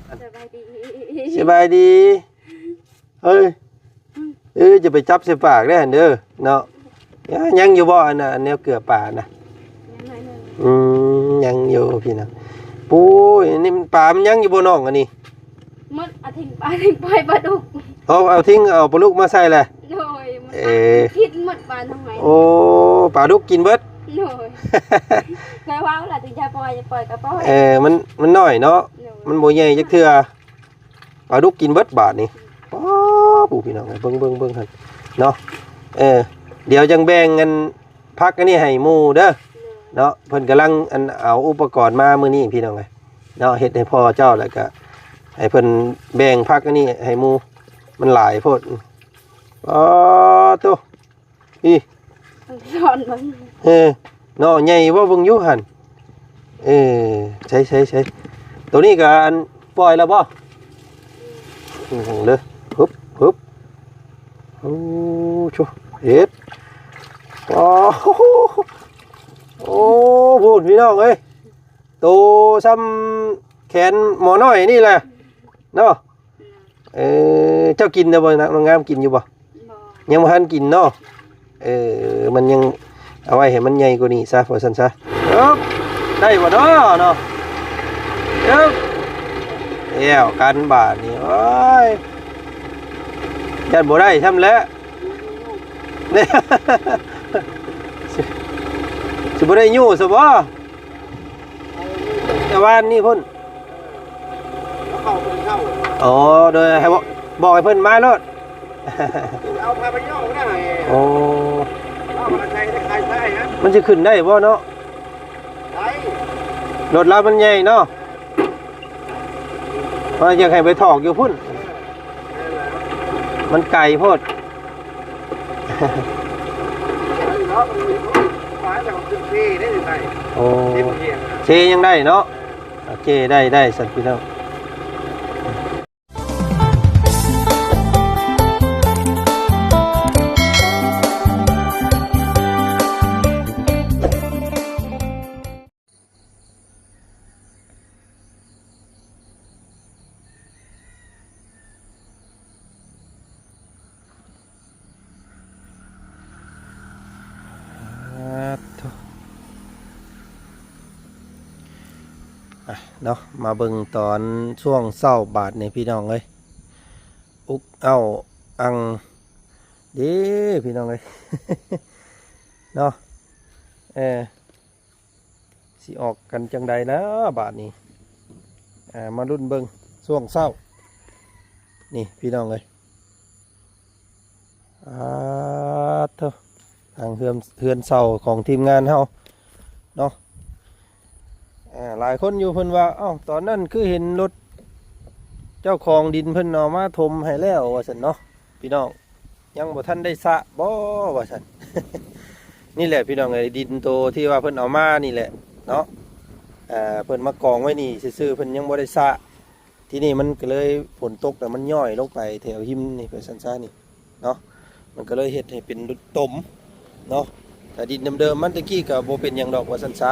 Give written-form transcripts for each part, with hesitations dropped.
สบายดีสบายดีเฮ้ยจะไปจับใส่ปากได้เด้อเนาะยังอยู่บ่อันน่ะแนวเกลือป่านะยังอยู่พี่นะปุ้ยนี่มันป่ามันยังอยู่บ่น้องอันนี้มดเอาทิ้งปล่อยปลาดุกเอาทิ้งเอาปลาลูกมาใส่แหละโดยมันคิดหมดปลาทำไมโอ้ปลาดุกกินเบิดโดยเคยว่าล่ะถึงจะปล่อยก็ปล่อยมันน้อยเนาะมันบ่ใหญ่จักเทื่อปลาดุกกินเบิดบาทนี่ป๊อปู่พี่น้องเบิ่งหั่นเนาะเดี๋ยวจังแบ่งกันพักอันนี้ให้หมู่เด้อเนาะเพิ่นกำลังเอาอุปกรณ์มามื้อนี้พี่น้องเอ้ยเนาะเฮ็ดให้พ่อเจ้าแล้วก็ให้เพิ่นแบ่งพักอันนี้ให้หมู่มันหลายโพดอ๋อโตอีสอนมันเนาะใหญ่บ่เบิ่งอยู่หั่นใช่ตัวนี้ก็อันปล่อยแล้วบ่เลยฮึบโอ้ชูเฮ็ดโอ้พูดพี่น้องเอ้ยโตซ้ำแขนหมอน้อยนี่แหละเนาะเจ้ากินได้บ่น้องงามกินอยู่บ่ยังบ่ทันกินเนาะมันยังเอาไว้ให้มันใหญ่กว่านี้ซะว่าซั่นซะได้บ่เนาะเนาะแล้วกันบาทนี่โอ้ยยันบ่ได้ทำแล้วเนี่ยสิบ่ได้ยู่ซะบ่แต่ว่านี่พุ่นอ๋อโดยให้บอกให้เพิ่นมาโลดเอาพาไปย่อได้โอ้เอามาใช้ได้ใครใช้ฮะมันสิขึ้นได้บ่เนาะได้รถเรามันใหญ่เนาะว่าอยากให้ไปถอกอยู่พุ่นมันไกลโพดโอ้เชยังได้เนาะเจได้สัตว์พี่น้องเนาะมาเบิ่งตอนช่วงเศร้าบาทในพี่น้องเลยอุกเอาอังดีพี่น้องเลยเนาะสิออกกันจังใดนะบาทนี้มารุ่นเบิ่งช่วงเศร้านี่พี่น้องเลยเถอะทางเฮือนเศร้าของทีมงานเฮาเนาะหลายคนอยู่เพิ่นว่าตอนนั้นคือเห็นรถเจ้าของดินเพิ่นเอามาถมให้แล้วว่าซั่นเนาะพี่น้องยังบ่ทันได้สะบ่ว่าซั่น นี่แหละพี่น้องไอ้ดินโตที่ว่าเพิ่นเอามานี่แหละเนาะเพิ่นมากองไว้นี่ซื่อๆเพิ่นยังบ่ได้สะที่นี่มันก็เลยฝนตกแต่มันย่อยลงไปแถวหิมนี่ไปซั่นๆนี่เนาะมันก็เลยเฮ็ดให้เป็นรถตมเนาะแต่ดินเดิมๆมันตะกี้ก็บ่เป็นหยังดอกว่าซั่นซะ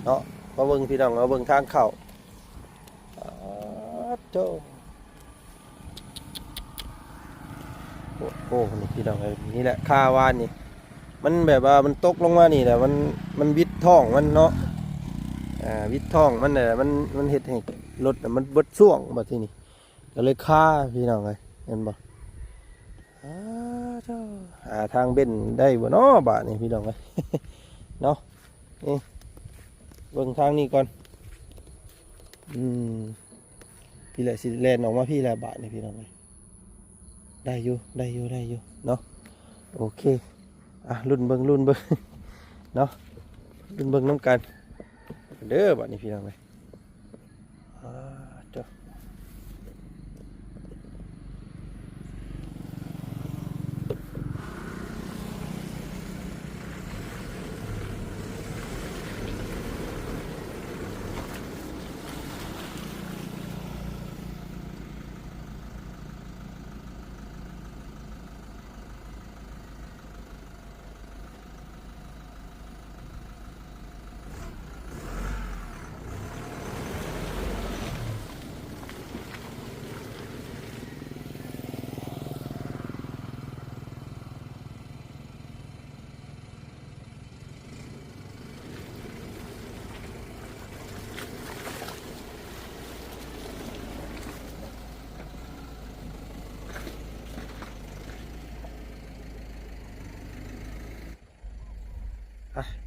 เนาะมาเบิ่งพี่น้องมาเบิ่งทางเข้าโจ้โอ้นี่พี่น้องนี่แหละค่าวานนี่มันแบบว่ามันตกลงมานี่แหละมันวิดท้องมันเนาะวิดท้องมันเนี่ยมันเห็ดให้รถมันเบิดช่วงแบบที่นี่ก็เลยค่าพี่น้องเลยเห็นบ่ทางเบ้นได้บ่เนาะบาทนี่พี่น้องเลยเนาะนี่เบิ่งทางนี้ก่อนพี่แหละสิแลนออกมาพี่แหละบาทนี่พี่น้องเลยได้อยู่เนาะโอเครุ่นเบิ่งเนาะรุ่นเบิ่งน้ำกันเด้อบาทนี่พี่น้องเลยเจ้า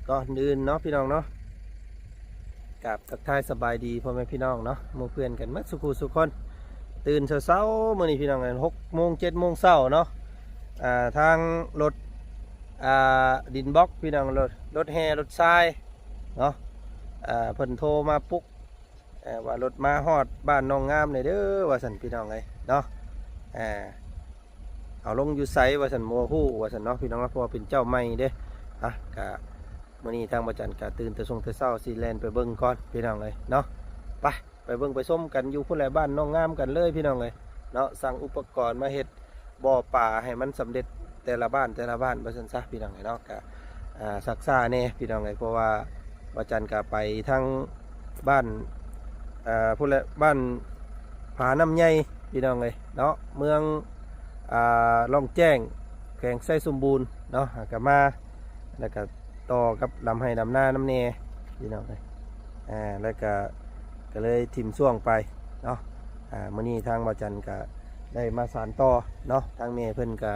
ก่อนอื่นเนาะพี่น้องเนาะกับทักทายสบายดีพ่อแม่พี่น้องเนาะหมู่เพื่อนกันหมดสุขุสุขคนตื่นเช้าๆมื้อนี้พี่น้องกัน6 โมง 7 โมงเช้าเนาะทางรถดินบล็อกพี่น้องรถแห่รถทรายเนาะเพิ่นโทรมาปลุกว่ารถมาฮอดบ้านน้องงามเลยเด้อว่าสันพี่น้องเลยเนาะเอาลงอยู่ไซว่าสันโมฮู้ว่าสันเนาะพี่น้องเพราะว่าเป็นเจ้าใหม่เด้กะมื้อนี้ทางบ่จันกะตื่นแต่เช้าสิแล่นไปเบิ่งก่อนพี่น้องเลยเนาะไปเบิ่งไปส้มกันอยู่พุ่นแหละบ้านน้องงามกันเลยพี่น้องเลยเนาะสั่งอุปกรณ์มาเฮ็ดบ่อป่าให้มันสำเร็จแต่ละบ้านว่าซั่นซะพี่น้องเลยเนาะกะซักซ่าแน่พี่น้องเลยเพราะว่าบ่จันกะไปทางบ้านพุ่นแหละบ้านผาน้ำใหญ่พี่น้องเลยเนาะเมืองล่องแจ้งแขวงไส้สมบูรณ์เนาะกะมาแล้วก็ต่อกับลำไห้ลำหน้าน้ำเนพี่น้องเลยแล้วก็เลยทิมช่วงไปเนาะมื้อนี้ทางบ่จันก็ได้มาสานต่อเนาะทางเมเพิ่นก็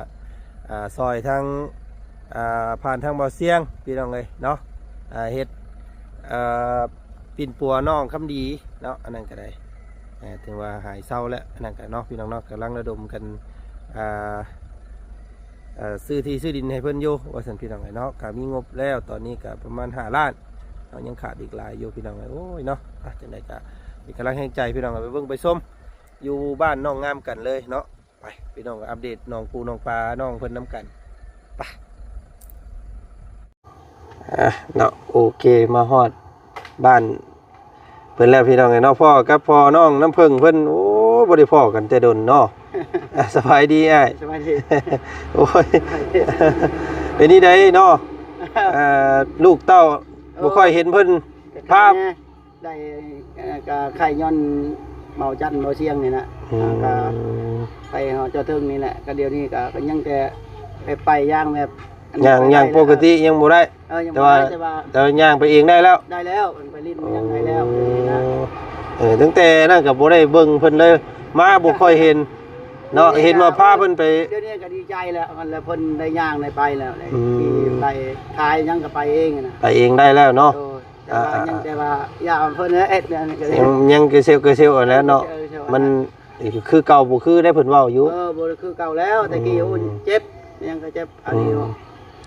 ซอยทางผ่านทางบ่อเสียงพี่น้องเลยเนาะเฮ็ดปิ่นปัวน้องคำดีเนาะอันนั้นก็ได้ถึงว่าหายเศร้าแล้วอันนั้นก็เนาะพี่น้องเนาะกำลังระดมกันซื้อที่ซื้อดินให้เพิ่นอยู่ว่าสันพี่น้องเนาะก็มีงบแล้วตอนนี้ก็ประมาณ5 ล้านยังขาดอีกหลายอยู่พี่น้องโอ้ยเนาะจังได๋ก็มีกำลังแห่งใจพี่น้องไปเบิ่งไปส้มอยู่บ้านน้องงามกันเลยเนาะไปพี่น้องอัปเดตน้องปูน้องปลาน้องเพิ่นน้ำกันไปเนาะโอเคมาฮอดบ้านเพิ่นแล้วพี่น้องเนาะพ่อกับพ่อน้องน้ำผึ้งเพิ่นโอ้บ่ได้พ่อกันแต่ดนเนาะสบายดีอ้ายสบายดีโอ้ยเป็นนี่ได้เนาะลูกเต้าบ่ค่อยเห็นเพิ่นภาพได้ก็ไข่ย้อนเบาจันเบาเชียงนี่นะก็ไปหอเจ้าเทิงนี่แหละก็เดี๋ยวนี้ก็ยังแต่ไปย่างแบบย่างปกติยังบ่ได้แต่ว่าย่างไปเองได้แล้วไปลิ้นยังได้แล้วตั้งแต่นั่นก็บ่ได้เบิ่งเพิ่นเลยมาบ่ค่อยเห็นเนาะเห็นว่าพาเพิ่นไปเดี๋ยวนี้ก็ดีใจแล้วมันแล้วเพิ่นได้ย่างได้ไปแล้วได้ไปขายยังก็ไปเองนะไปเองได้แล้วเนาะแต่ว่าอย่าเพิ่นเอ็ดเนี่ยยังเกเซลแล้วเนาะมันคือเก่าบ่คือได้เพิ่นเว้าอยู่บ่คือเก่าแล้วแต่กี้เจ็บยังก็เจ็บอันนี้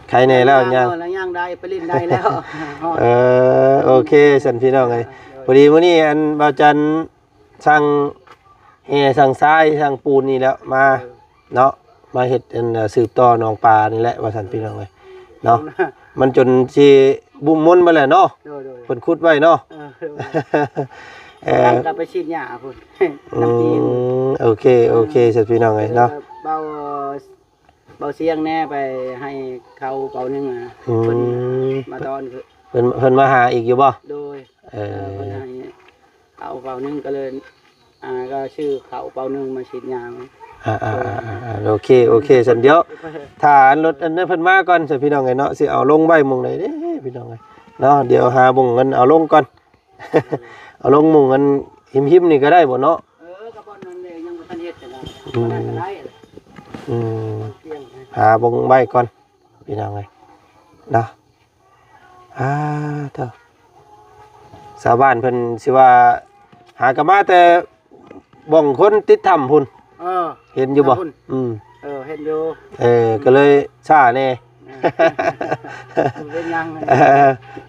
ใครแน่แล้วย่างได้ไปลิ้นได้แล้วโอเคสันพี่น้องเอ้ยพอดีมื้อนี้อันบ่าวจันสั่งสั่งทรายสั่งปูนนี่แล้วมาเนาะมาเฮ็ดสืบต่อน้องปลานี่แหละว่าสันพี่น้องเอ้ยเนาะมันจนสิบุ่มมนมาแล้วเนาะเพิ่นขุดไว้เนาะกลับไปฉีดหญ้าพุ่นโอเคสันพี่น้องเอ้ยเนาะเบาเสียงแน่ไปให้เขาเป่านึงเพิ่นมาตอนเพิ่นมาหาอีกอยู่บ่โดยเพิ่นให้เขาเป่านึงก็เลยก็ชื่อเขาเป่านึงมาฉีดยาโอเคสันเดียวถ้ารถอันนั้นเพิ่นมาก่อนสิพี่น้องไงเนาะสิเอาลงใบมุงไหนเด้พี่น้องไงเนาะเดี๋ยวหาบุงเงินเอาลงก่อนเอาลงมุงเงินหิมนี่ก็ได้บ่เนาะก็บ่นั่นเลยยังบ่ทันเฮ็ดกันได้หาบุงใบก่อนพี่น้องไงเนาะเด้อชาวบ้านเพิ่นสิว่าหากะมาแต่บ่งคนติดถ้ำพุ่นเห็นอยู่บ่เห็นอยู่ก็เลยช้าแน่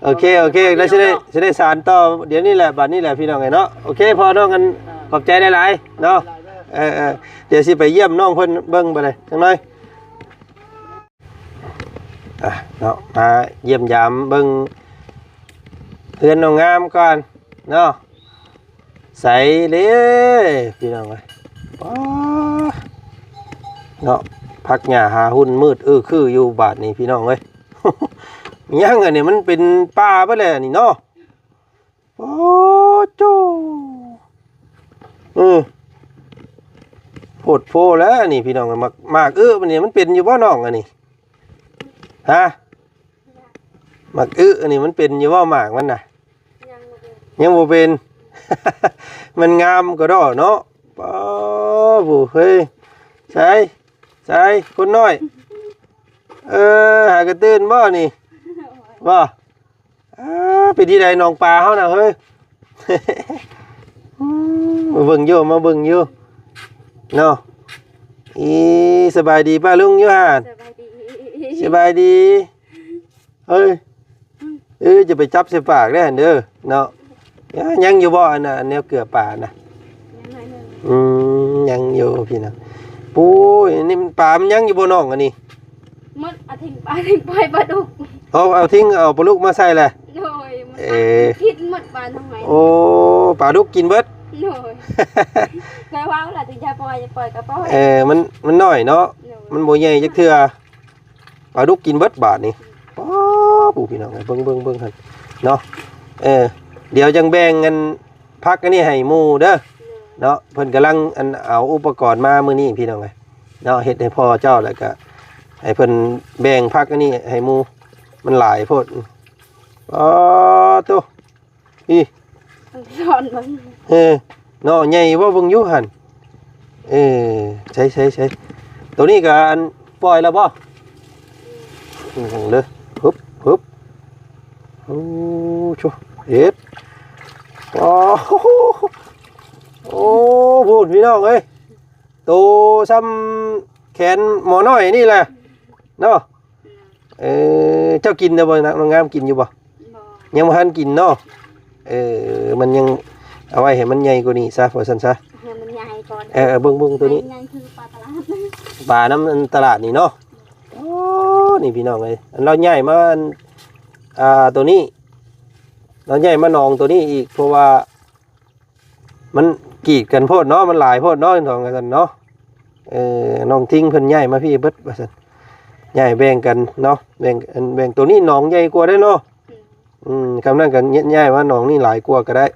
โอเคแล้วสิได้สารต่อเดี๋ยวนี้แหละบัดนี้แหละพี่น้องไงเนาะโอเคพอน้องกันขอบใจหลายๆเนาะเดี๋ยวสิไปเยี่ยมน้องเพิ่นเบิ่งไปเลยจังหน่อยเนาะมาเยี่ยมยามเบิ่งเพื่อนน้องงามก่อนเนาะใส่เลยพี่น้องเลยเนาะพักหญ้าหาหุ่นมืดคืออยู่บาทนี่พี่น้องเลยยังอันนี้มันเป็นป่าไปเลยนี่เนาะโอ้โจโพดโพแล้วนี่พี่น้องมากมันนี่มันเป็นอยู่บ่น้องอันนี้ฮะมากอันนี้มันเป็นอยู่บ่หมากมันน่ะยังบ่เป็นมันงามก็ดอเนาะป้าบุเฮ้ยใช่คนน้อยหากระตื่นบ่นี่โ ว่าไปที่ใดน้องปลาเฮาน่ะเฮ้ย มาเบิ่งอยู่มาเบิ่งอยู่เนาะสบายดีป้าลุงอยู่ห่า สบายดี สบายดีเฮ้ยจะไปจับใส่ปากได้หั่นเด้อเนาะยังอยู่บ่อันน่ะแนวเกลือป่าน่ะ ยังไงหนึ่ง ยังอยู่พี่น้องปุ้ยนี่มันปลามันยังอยู่บ่น้องอันนี้ มดอาทิ้งปลาทิ้งปล่อยปลาดุก เอาทิ้งเอาปลาลูกมาใส่แหละ โดยมันคิดหมดปลาทำไม โอ้ปลาลูกกินเบิด โดยเคยว่าเวลาถึงจะปล่อยก็ปล่อย มันน้อยเนาะมันบ่ใหญ่จักเทื่อปลาลูกกินเบิดบาทนี่ป๊อปู่พี่น้องเบิ่งหั่นเนาะเดี๋ยวจังแบ่งกันพักอันนี้ให้หมู่เด้อเนาะเพิ่นกำลังเอาอุปกรณ์มามื้อนี้พี่น้องเอ้ยเนาะเฮ็ดให้พ่อเจ้าแล้วก็ให้เพิ่นแบ่งพักอันนี้ให้หมู่มันหลายโพดอ๋อโตอี สอนมัน เนาะใหญ่บ่เบิ่งอยู่หั่นใช่ตัวนี้ก็อันปล่อยแล้วบ่เลยฮึบโอ้ชูเฮ็ดโอ้พูดพี่น้องเอ้ยโตซ้ำแขนหมอน้อยนี่แหละเนาะเจ้ากินได้บ่น้องงามกินอยู่บ่ยังบ่ทันกินเนาะมันยังเอาไว้ให้มันใหญ่กว่านี้ซะว่าซั่นซะ มันใหญ่ก่อน เบิ่งตัวนี้ ใหญ่คือปลาตลาด ปลาน้ำตลาดนี่เนาะโอ้นี่พี่น้องเอ้ยเราใหญ่มาตัวนี้เราใหญ่มาหนองตัวนี้อีกเพราะว่ามันกีดกันโพดเนาะมันหลายโพดเนาะทองกันเนาะน้องทิ้งเพิ่นใหญ่มาพี่เบิดว่าซั่นใหญ่แบ่งกันเนาะแบ่งตัวนี้หนองใหญ่กว่าได้เนาะคำนั้นกันใหญ่ว่าหนองนี่หลายกว่าก็ได้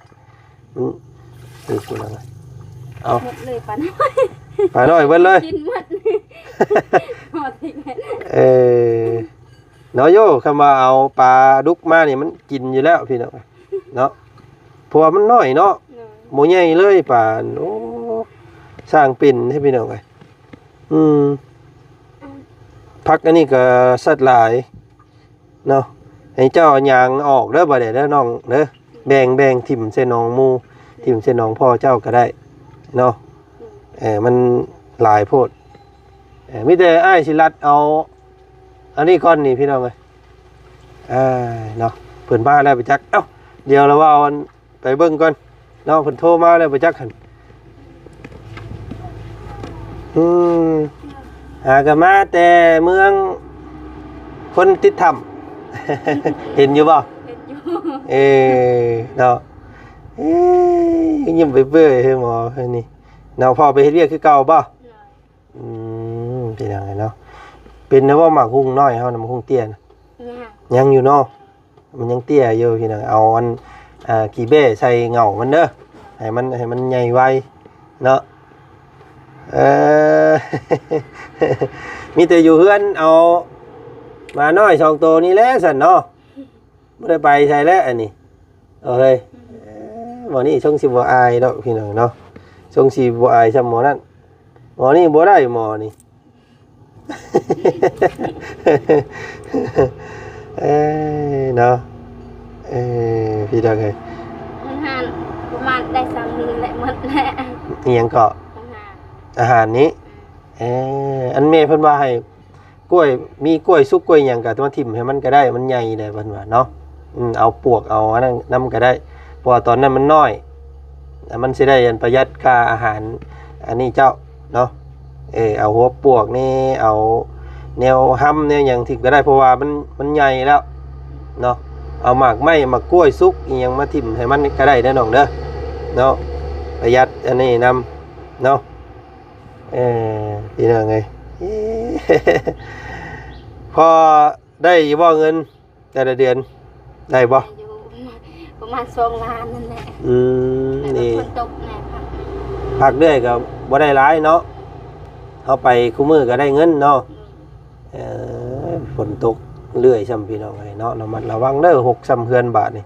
นี่พี่น้องเอา หมดเลยปลาน้อย ปลาน้อยเบิดเลย กินหมดหมดทิ้ง เนาะโยคำว่าเอาปลาดุกมาเนี่ยมันกินอยู่แล้วพี่น้องเนาะเพราะว่ามันน้อยเนาะโมใหญ่เลยปลาโอ้สร้างเป็นให้พี่น้องไงพักอันนี้ก็สัตว์หลายเนาะให้เจ้ายางออกเด้อบ่ได้เด้อน้องเด้อแบ่งถิ่มเส้นน้องมูถิ่มเส้นน้องพ่อเจ้าก็ได้เนาะมันหลายโพดมิแต่อ้ายสิรัดเอาอันนี้ก้อนนี่พี่น้องเลยเนาะเพิ่นมาแล้วไปจักเอ้าเดี๋ยวเราว่าเอาไปเบิ่งก่อนเนาะเพิ่นโทรมาแล้วไปจักหั่นหากันมาแต่เมืองคนติดถ้ำ เห็นอยู่บ่ เป็นอยู่ เนาะยิ้มไปเบื่อเฮ้ยหมอเฮ้ยนี่เนาะพ่อไปเฮ็ดเวียกคือเก่าบ่พี่น้องเนาะเป็นนะว่าหมากหุ้งน้อยเฮานะหมากหุ้งเตี้ยนะยังอยู่เนาะมันยังเตี้ยอยู่พี่น้องเอาอันกี่เบ้ใส่เงามันเด้อให้มันใหญ่ไวเนาะมีแต่อยู่เฮือนเอามาน้อย2ตัวนี้แหละสั่นเนาะบ่ได้ไปใส่แล้วอันนี้เฮ้ยหมอนี่ชงสิบ่อายดอกพี่น้องเนาะชงสิบ่อายซ้ำหมอนั่นหมอนี่บ่ได้หมอนี่ เนาะพี่ดังไง ประมาณได้3มื้อแหละหมดแล้ว นี่ยังเกาะอาหารนี้อันเมย์เพิ่นว่าให้กล้วยมีกล้วยสุกกล้วยหยังก็ตัวทิ่มให้มันก็ได้มันใหญ่ได้เพิ่นว่าเนาะเอาปวกเอาอันนั้นนำก็ได้เพราะว่าตอนนั้นมันน้อยมันสิได้ประหยัดค่าอาหารอันนี้เจ้าเนาะเอาหัวปวกนี่เอาแนวห้ำแนวอย่างที่ก็ได้เพราะว่ามันใหญ่แล้วเนาะเอาหมากไม้หมากกล้วยสุกอีหยังมาทิ่มให้มันก็ได้เด้อน้องเด้อเนาะประหยัดอันนี้นำเนาะพี่น้องไง พอได้อยู่บ่เงินแต่ละเดือนได้บ่ ประมาณ2 ล้านนั่นแหละนี่ ฝนตกแน่ค่ะ พักเรื่อยก็บ่ได้หลายเนาะเอาไปคู่มือก็ได้เงินเนาะฝนตกเรื่อยซ้ำพี่น้องไงเนาะระวังเด้อ6ซ้ำเฮือนบาทนี่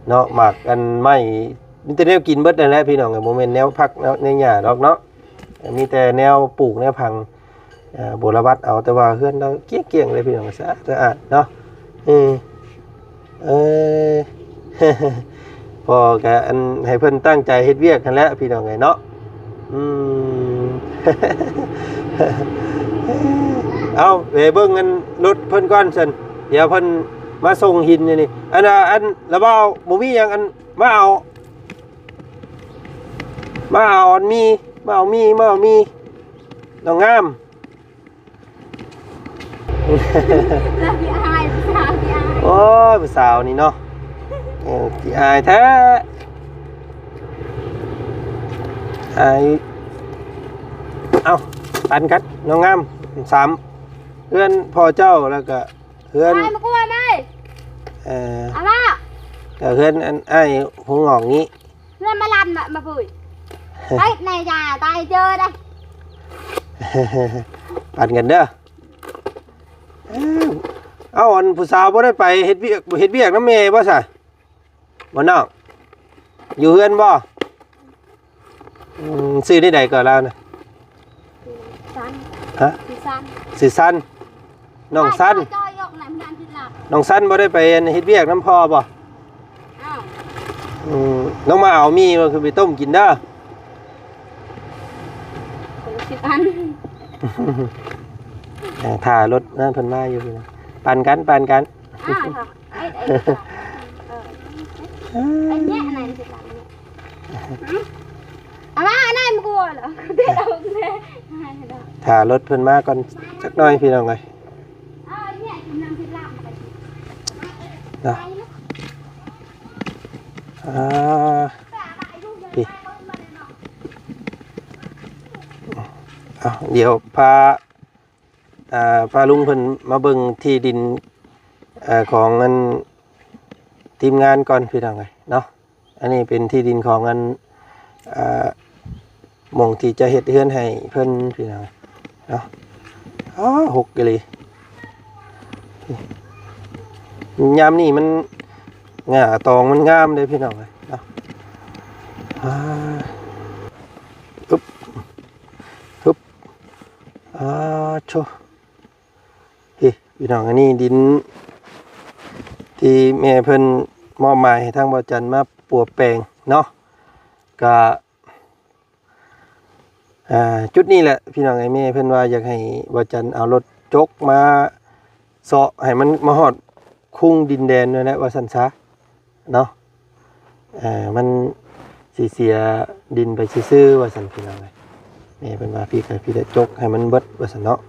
เนาะหมากกันไม่มีแต่แนวกินเบิดนั่นแหละพี่น้องไงบ่แม่นแนวพักในหญ้าดอกเนาะมีแต่แนวปลูกแนวพังโบราณวัดเอาแต่ว่าเฮือนเราเกลี้ยงๆเลยพี่น้องสะอาดเนาะ เออ พอก็อันให้เพิ่นตั้งใจเฮ็ดเวียกกันแหล้วพี่น้องไงเนาะอืม เอาไปเบิ่งกันรถเพิ่นก่อนซั่นเดี๋ยวเพิ่นมาส่งหินนี่อันน่ะอันระเบ้าบ่มีหยังอันมาเอาอันมีมาเอามีน้องงาม แล้วพี่อายพี่อายพี่อาย โอ้ยผู้สาวนี่เนาะขี้อายแท้อายเอาปันกันน้องงาม3เพื่อนพ่อเจ้าแล้วก็เพื่อน ไปมากลัวไหม เอามา ก็เพื่อนอันไอ้หัวงอกนี้ เพื่อนมาลันมาปุ๋ยไปในยาตายเจอได้ ปันกันเด้อเอาอันผู้สาวบ่ได้ไปเฮ็ดเวียกน้ำเมย์บ่ซะบ่น้องอยู่เฮือนบ่ซื้อได้ใดก่อนแล้วนะ สัน ฮะ พี่สัน สิสั้นน้องสั้น จอยยกหลังงานที่หลับ น้องสั้นบ่ได้ไปเฮ็ดเวียกน้ำพ่อบ่ อ้าว น้องมาเอามีมาคือไปต้มกินเด้อ คนละ10 อัน ถ่ารถนั่นเพิ่นมาอยู่พี่นะปั่นกัน อ้าวค่ะไอ้เนี้ยไหนสิหลังเนี่ยเอามาอันไหนมากลัวเหรอเด็ดเอาแน่ให้ได้ ถ่ารถเพิ่นมาก่อนสักหน่อยพี่น้องเอ้ย เอาไอ้เนี่ยกินน้ำที่หลังไป นะพี่เดี๋ยวพาลุงเพิ่นมาเบิ่งที่ดินของอันทีมงานก่อนพี่น้องเอ้ยเนาะอันนี้เป็นที่ดินของอันหม่องที่จะเฮ็ดเฮือนให้เพิ่นพี่น้องเนาะหกเลยยามนี้มันง่าตองมันงามเลยพี่น้องเอ้ยเนาะอึ๊บโชพี่น้องอันนี้ดินที่แม่เพิ่นมอบหมายให้ทางบ่จันมาปลูกแปลงเนาะก็จุดนี้แหละพี่น้องไอ้แม่เพิ่นว่าอยากให้บ่จันเอารถจกมาเสาะให้มันมาฮอดคุ้งดินแดนด้วยนะว่าซั่นซะเนาะมันสิเสียดินไปซื่อๆว่าซั่นพี่น้องแม่เพิ่นว่าพี่ได้จกให้มันเบิดว่าซั่นเนาะ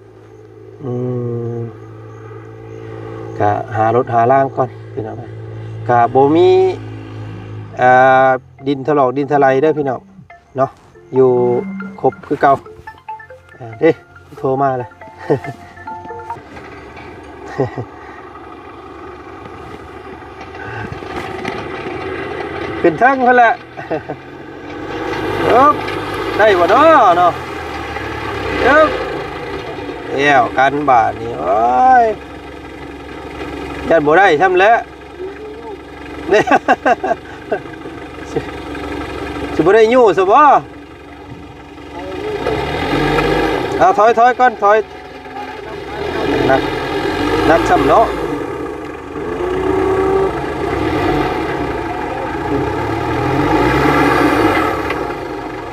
ก็หารถหาล่างก่อนพี่น้องก็บ่มีดินถลอกดินทลายเด้อพี่น้องเนาะอยู่ครบคือเก่าเด้โทรมาเลย เป็นทั้งเพิ่นแหละ ได้บ่เนาะเนาะแย่วกันบาทนี่โอ้ยยันบ่ได้ทำแล้วเนี่ย สิบ่ได้ยู่ซะบ่เอาถอยก่อนถอยนักซ้ำเนาะ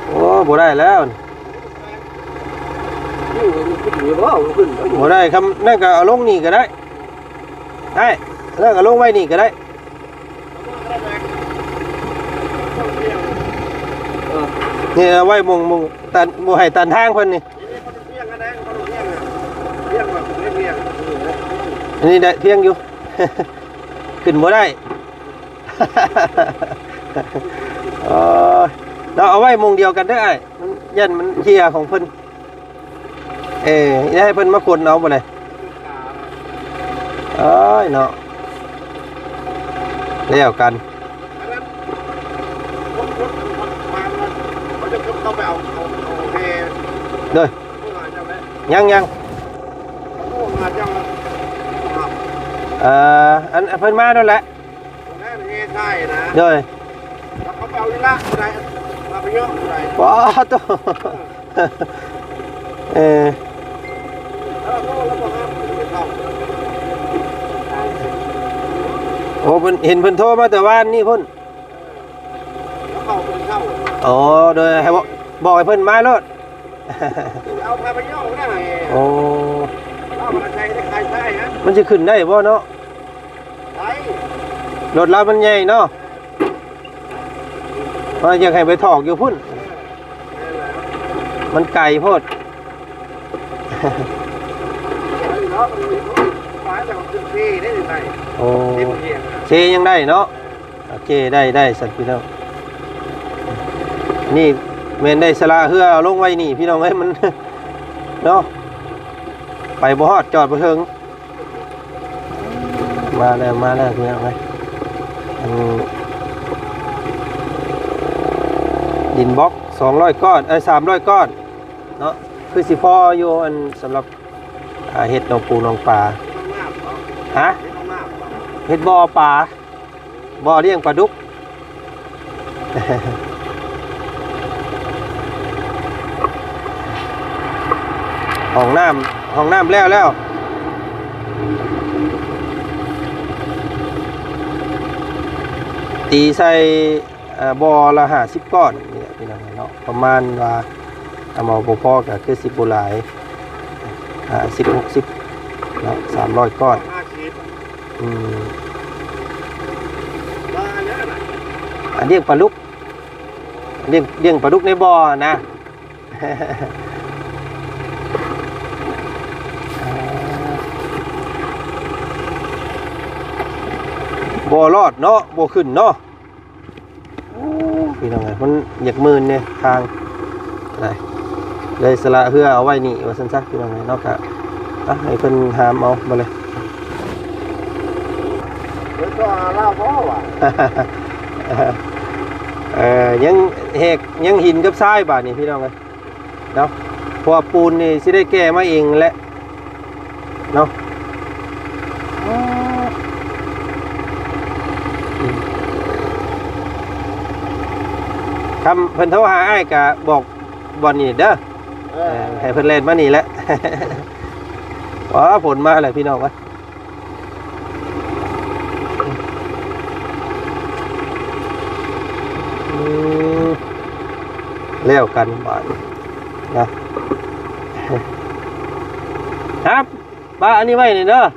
โอ้บ่ได้แล้วบ่ได้คำนั่นก็เอาลงนี่ก็ได้นั่นก็ลงไว้นี่ก็ได้นี่เอาไว้มงตันบ่ให้ตันทางเพิ่นนี่อันนี้ได้เพียงอยู่ ขึ้นบ่ได้ เราเอาไว้มงเดียวกันได้มันยันมันเฮียของเพิ่นให้เพิ่นมาคนเอาบ่ได้เนาะแล้วกันเด้อยังอันเพิ่นมาแล้วแหละเด้อเขาไปเอาลีละอะไรมาไปเยอะอะไรว้าตัว โอ้เพิ่นเห็นเพิ่นโทรมาแต่ว่านนี่พุ่น แล้วเข้าเป็นเข้า อ๋อโดยให้บอกให้เพิ่นมาโลด เอาพาไปย่องได้ โอ้ เอามาใช้ได้ใครใช้ฮะ มันจะขึ้นได้บ่เนาะ ใช้ รถเรามันใหญ่เนาะว่าอยากให้ไปถอกอยู่พุ่น มันไกลโพด เนาะหมายแต่ว่าขึ้นที่ได้หรือไม่ โอ้ เต็มเที่ยง เชยังได้เนาะโอเคได้สัตว์พี่น้องนี่เมนได้สละเฮือเอาลงไว้นี่พี่น้องให้มัน เนาะไปบ่ฮอดจอดบ่ถึงมาแล้วพี่น้องเอ้ยอันดินบล็อก200ก้อน300ก้อนเนาะคือสิพออยู่อันสำหรับเฮ็ดน้องปูน้องปลาฮะเฮ็ดบ่อปลาบ่อเลี้ยงปลาดุก ห้องน้ำแล้วตีใส่บ่อละ50ก้อนนี่พี่น้องเนาะประมาณว่าเอามาบ่พอก็คือ10บ่หลาย10-60เนาะ300ก้อนอืมอันเลี้ยงปลาดุกเลี้ยงปลาดุกในบ่อนะ บ่รอดเนาะบ่ขึ้นเนาะพี่น้องไงมันอยากมื่นเนี่ยทางอะไรเลยสละเพื่อเอาไว้นี่ว่าซั่นซะพี่น้องไงเนาะกะให้เพิ่นหามเอามาเลย แล้วก็เล่าพ่อว่ะ ยังแหกยังหินกับทรายบาดนี่พี่น้องไงเนาะเพราะว่าปูนนี่สิได้แก้มาเองแหละเนาะคำเพิ่นโทรหาอ้ายกะบอกบอลนี่เด้อให้เพิ่นเล่นมานี่แหละ ว้าผลมาเลยพี่น้องวะแล้วกันบาดนะครับป้าอันนี้ไว้นี่เด้อ300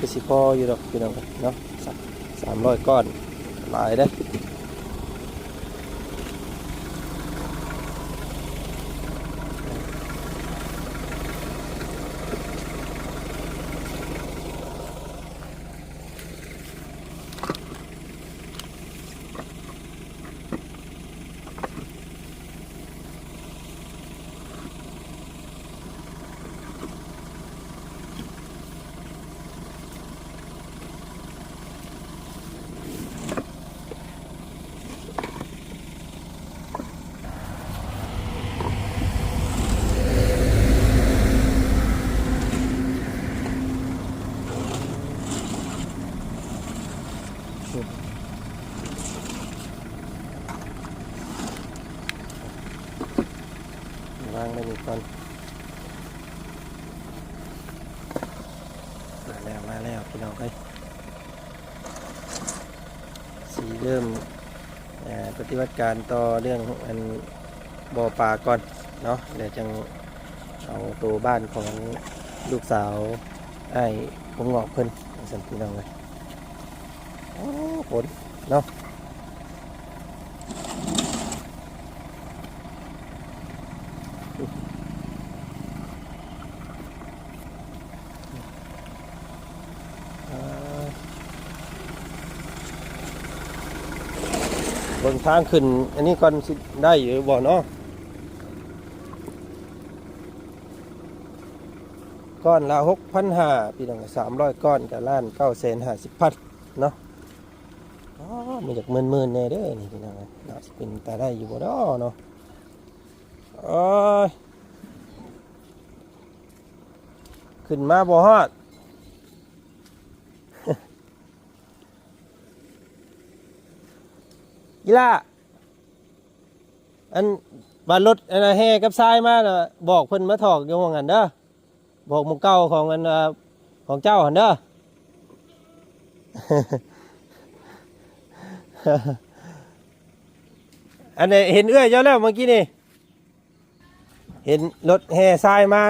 ก็สิพออยู่ดอกพี่น้องเนาะ300ก้อนหลายได้วางได้หนึ่งก่อนมาแล้วพี่น้องเอ้ยสีเริ่มปฏิบัติการต่อเรื่องอันบ่อปลาก่อนเนาะเดี๋ยวจังเอาตัวบ้านของลูกสาวไอ้ผมงอกเพิ่นสันพี่น้องเลยโอ้ฝนเนาะบนทางขึ้นอันนี้ก่อนสิได้อยู่บ่เนาะก้อนละ6,500พี่น้อง300ก้อนกับล้าน950,000เนาะอ๋อมีจากหมื่นๆแน่เด้อนี่พี่น้องน่าสิเป็นตาได้อยู่บ่เนาะเนาะโอ้ยขึ้นมาบ่ฮอด กีฬาอัน บ้านรถอันน่ะแห่กับทรายมาน่ะบอกเพิ่นมาถอกอยู่ว่างั้นเด้อบอกหมู่เก่าของอันของเจ้าหั่นเด้อ อันนี้เห็นเอื้อยเจ้าแล้วเมื่อกี้นี่เห็นรถแห่ทรายมา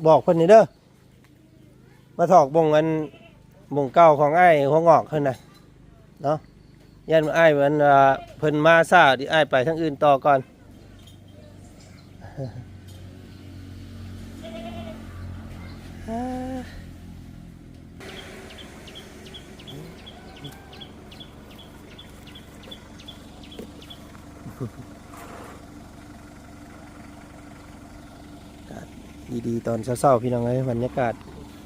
บอกเพิ่นนี่เด้อมาถอกบงอันบงเก่าของอ้ายหัวงอกขึ้นน่ะเนาะยันอ้ายมันเพิ่นมาซ่าดิอ้ายไปทางอื่นต่อก่อน ดีๆตอนเช้าๆพี่น้องเอ้ยบรรยากาศ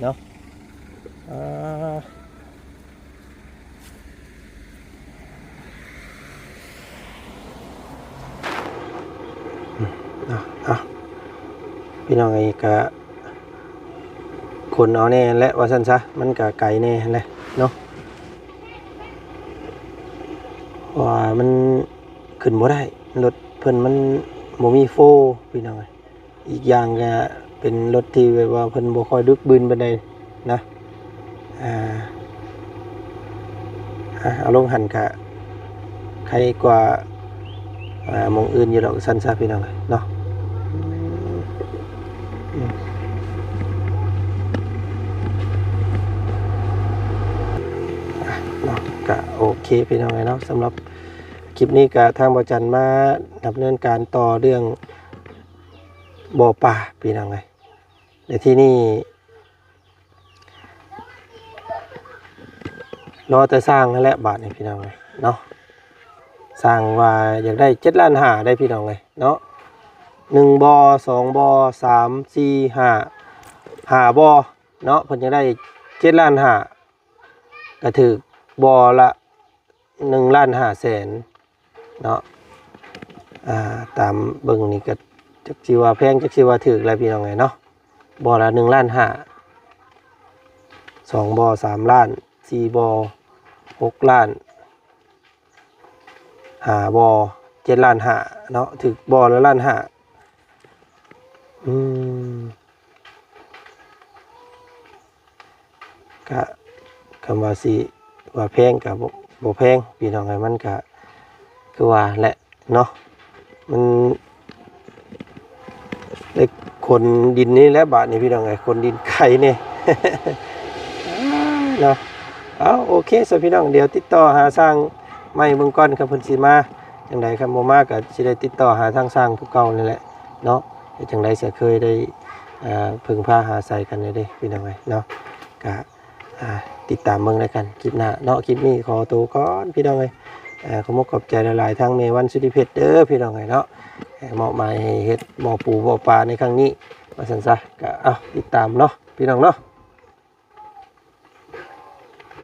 เนาะพี่น้องไอ้กะคนเอาแน่และว่าซั่นซะมันกะไก่แน่แหละเนาะว่ามันขึ้นบ่ได้รถเพิ่นมันบ่มีโฟพี่น้องเอ้ยอีกอย่างก็เป็นรถที่แบบว่าเพิ่นบ่ค่อยดึกบึนปานใดนะเอาลงหันกะใครกว่าหม้องอื่นอยู่ดอกซั่นซะพี่น้องเอ้ยเนาะก็โอเคพี่น้องเนาะสำหรับคลิปนี้ก็ทางบ่จันมาดำเนินการต่อเรื่องบ่อป่าพี่น้องในที่นี่รอแต่สร้างนั่นแหละบาทนี่พี่น้องเนาะสร้างว่าอยากได้7 ล้าน5ได้พี่น้องเนาะ1บ่อ2บ่อ3 4 5บ่อเนาะเพิ่นจะได้7 ล้าน5ก็ถือบ่อละ1 ล้าน5แสนเนาะตามเบิ่งนี่ก็จักสิว่าแพงจักสิว่าถูกแล้วพี่น้องเนาะบ่อละ1 ล้าน5 2บ่อ3 ล้าน4บ่อ6 ล้าน5บ่อ7 ล้าน5เนาะถูกบ่อละ1 ล้าน5ก็คำว่าสิว่าแพงกับบ่แพงพี่น้องมันก็คือว่าแหละเนาะมันเล็กคนดินนี่แหละบาทนี่พี่น้องคนดินไข่นี่ เนาะโอเคสพี่น้องเดี๋ยวติดต่อหาสร้างไม้เบิ่งก่อนครับเพิ่นสิมาจังได๋ครับบ่มาก็สิได้ติดต่อหาทางสร้างผู้เก่านี่แหละเนาะจังได๋สิเคยได้พึ่งพาหาใส่กันได้พี่น้องเนาะก็ติดตามเบิ่งแล้วกันคลิปหน้าเนาะคลิปนี้ขอตัวก่อนพี่น้องขอบใจหลายๆทางเมวันสุธิเพชรเด้อพี่น้องเนาะเหมาะหมายให้เฮ็ดบ่อปูบ่อปลาในครั้งนี้ว่าซั่นซะก็ติดตามเนาะพี่น้องเนาะ